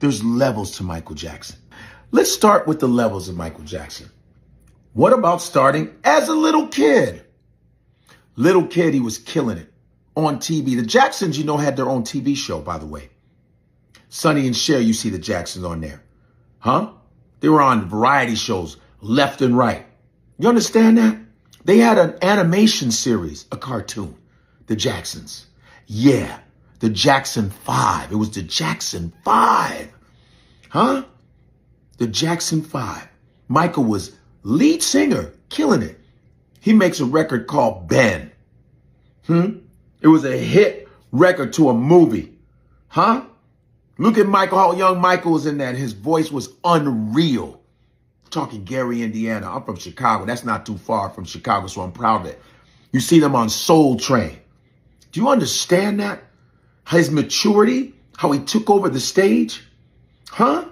There's levels to Michael Jackson. Let's start with the levels of Michael Jackson. What about starting as a little kid? Little kid, he was killing it on TV. The Jacksons, had their own TV show, by the way. Sonny and Cher, you see the Jacksons on there. Huh? They were on variety shows left and right. You understand that? They had an animation series, a cartoon, the Jacksons. Yeah, the Jackson 5. It was the Jackson 5. Huh? The Jackson 5. Michael was lead singer, killing it. He makes a record called Ben. It was a hit record to a movie. Huh? Look at Michael, how young Michael was in that. His voice was unreal. Talking Gary, Indiana. I'm from Chicago. That's not too far from Chicago, so I'm proud of it. You see them on Soul Train. Do you understand that? His maturity, how he took over the stage? Huh?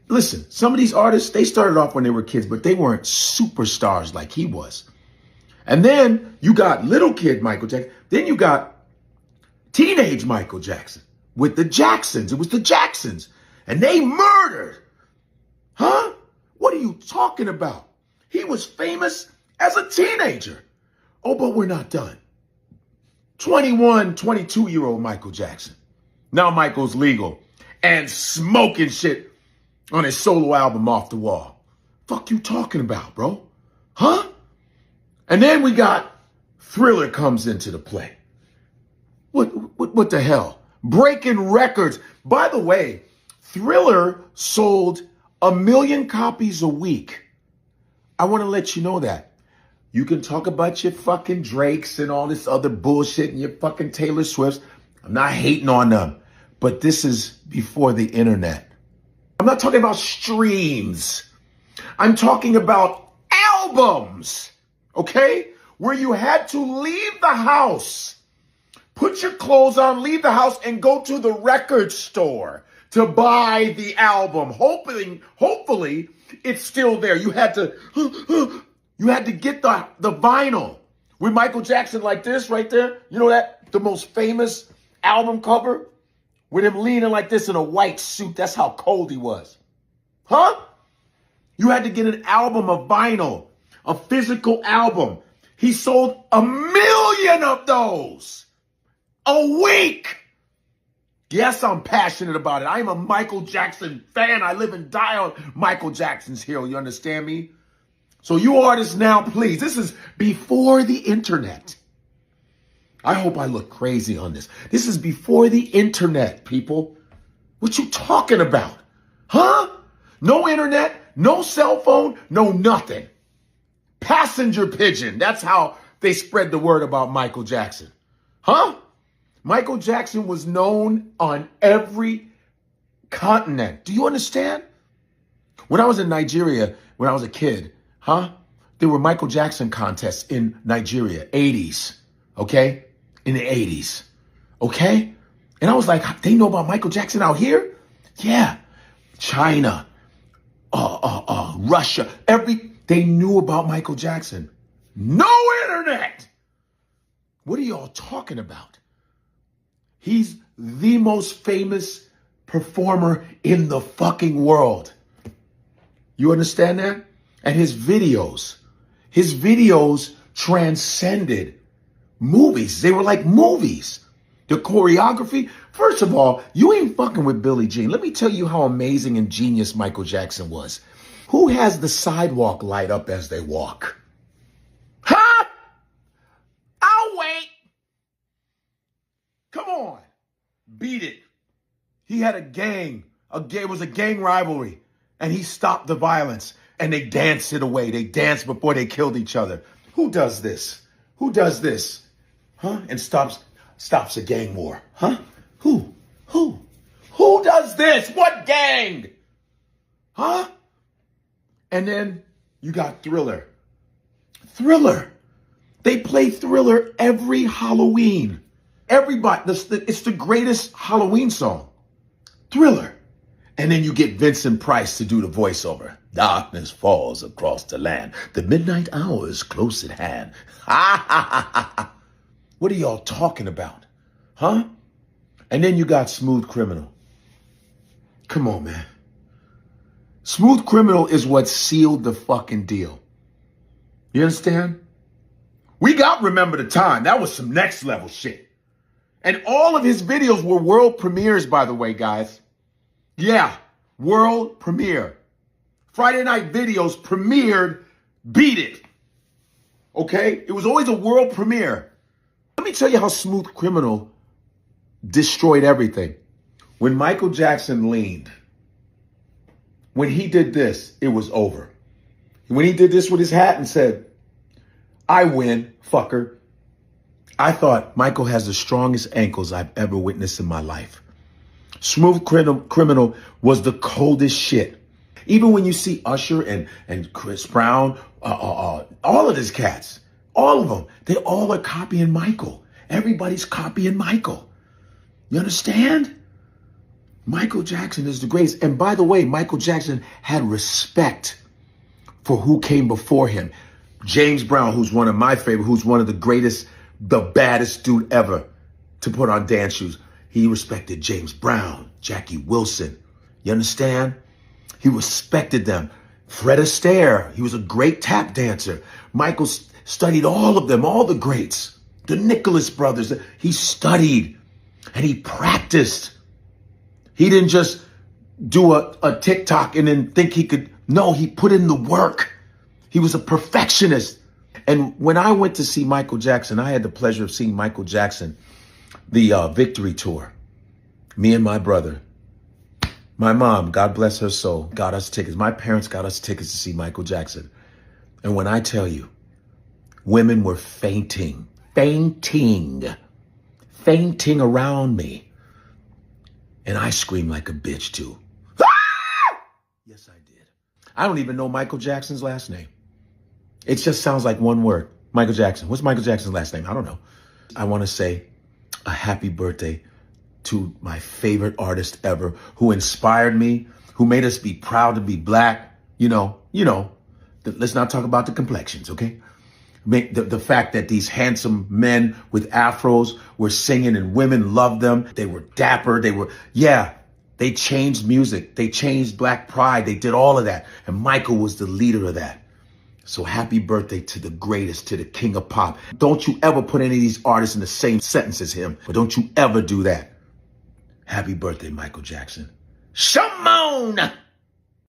Listen, some of these artists, they started off when they were kids, but they weren't superstars like he was. And then you got little kid Michael Jackson. Then you got teenage Michael Jackson with the Jacksons. It was the Jacksons. And they murdered. Huh? What are you talking about? He was famous as a teenager. Oh, but we're not done. 21, 22-year-old Michael Jackson. Now Michael's legal and smoking shit on his solo album Off the Wall. Fuck you talking about, bro? Huh? And then we got Thriller comes into the play. What the hell? Breaking records. By the way, Thriller sold 1 million copies a week. I want to let you know that. You can talk about your fucking Drakes and all this other bullshit and your fucking Taylor Swifts. I'm not hating on them, but this is before the internet. I'm not talking about streams. I'm talking about albums, okay? Where you had to leave the house, put your clothes on, leave the house, and go to the record store to buy the album. Hopefully, it's still there. You had to get the vinyl with Michael Jackson like this right there. You know that? The most famous album cover with him leaning like this in a white suit. That's how cold he was. Huh? You had to get an album of vinyl, a physical album. He sold 1 million of those a week. Yes, I'm passionate about it. I am a Michael Jackson fan. I live and die on Michael Jackson's hill. You understand me? So you artists now, please. This is before the internet. I hope I look crazy on this. This is before the internet, people. What you talking about? Huh? No internet, no cell phone, no nothing. Passenger pigeon. That's how they spread the word about Michael Jackson. Huh? Michael Jackson was known on every continent. Do you understand? When I was in Nigeria, when I was a kid, there were Michael Jackson contests in Nigeria, 80s, okay? In the 80s, okay? And I was like, they know about Michael Jackson out here? Yeah. China, Russia, they knew about Michael Jackson. No internet. What are y'all talking about? He's the most famous performer in the fucking world. You understand that? And his videos transcended movies. They were like movies. The choreography. First of all, you ain't fucking with Billie Jean. Let me tell you how amazing and genius Michael Jackson was. Who has the sidewalk light up as they walk? Huh? I'll wait. Come on. Beat it. He had a gang. It was a gang rivalry. And he stopped the violence. And they danced it away. They danced before they killed each other. Who does this? Who does this? Huh? And stops a gang war. Huh? Who? Who does this? What gang? Huh? And then you got Thriller. Thriller. They play Thriller every Halloween. Everybody, it's the greatest Halloween song. Thriller. And then you get Vincent Price to do the voiceover. Darkness falls across the land. The midnight hour is close at hand. Ha ha ha ha ha. What are y'all talking about? Huh? And then you got Smooth Criminal. Come on, man. Smooth Criminal is what sealed the fucking deal. You understand? We got Remember the Time. That was some next level shit. And all of his videos were world premieres, by the way, guys. Yeah, world premiere. Friday Night Videos premiered Beat It. Okay? It was always a world premiere. Let me tell you how Smooth Criminal destroyed everything. When Michael Jackson leaned, when he did this, it was over. When he did this with his hat and said, I win, fucker. I thought Michael has the strongest ankles I've ever witnessed in my life. Smooth Criminal was the coldest shit. Even when you see Usher and Chris Brown, all of these cats, all of them, they all are copying Michael. Everybody's copying Michael. You understand? Michael Jackson is the greatest. And by the way, Michael Jackson had respect for who came before him. James Brown, who's one of my favorite, who's one of the greatest, the baddest dude ever to put on dance shoes. He respected James Brown, Jackie Wilson. You understand? He respected them. Fred Astaire, he was a great tap dancer. Michael studied all of them, all the greats. The Nicholas brothers. He studied and he practiced. He didn't just do a TikTok and then think he could. No, he put in the work. He was a perfectionist. And when I went to see Michael Jackson, I had the pleasure of seeing Michael Jackson, the Victory Tour. Me and my brother. My mom, God bless her soul, got us tickets. My parents got us tickets to see Michael Jackson. And when I tell you, women were fainting around me. And I screamed like a bitch too. Yes, I did. I don't even know Michael Jackson's last name. It just sounds like one word. Michael Jackson. What's Michael Jackson's last name? I don't know. I want to say a happy birthday to my favorite artist ever, who inspired me, who made us be proud to be black. Let's not talk about the complexions, okay? The fact that these handsome men with afros were singing and women loved them. They were dapper. They changed music. They changed black pride. They did all of that. And Michael was the leader of that. So happy birthday to the greatest, to the king of pop. Don't you ever put any of these artists in the same sentence as him. But don't you ever do that. Happy birthday, Michael Jackson. Shimon!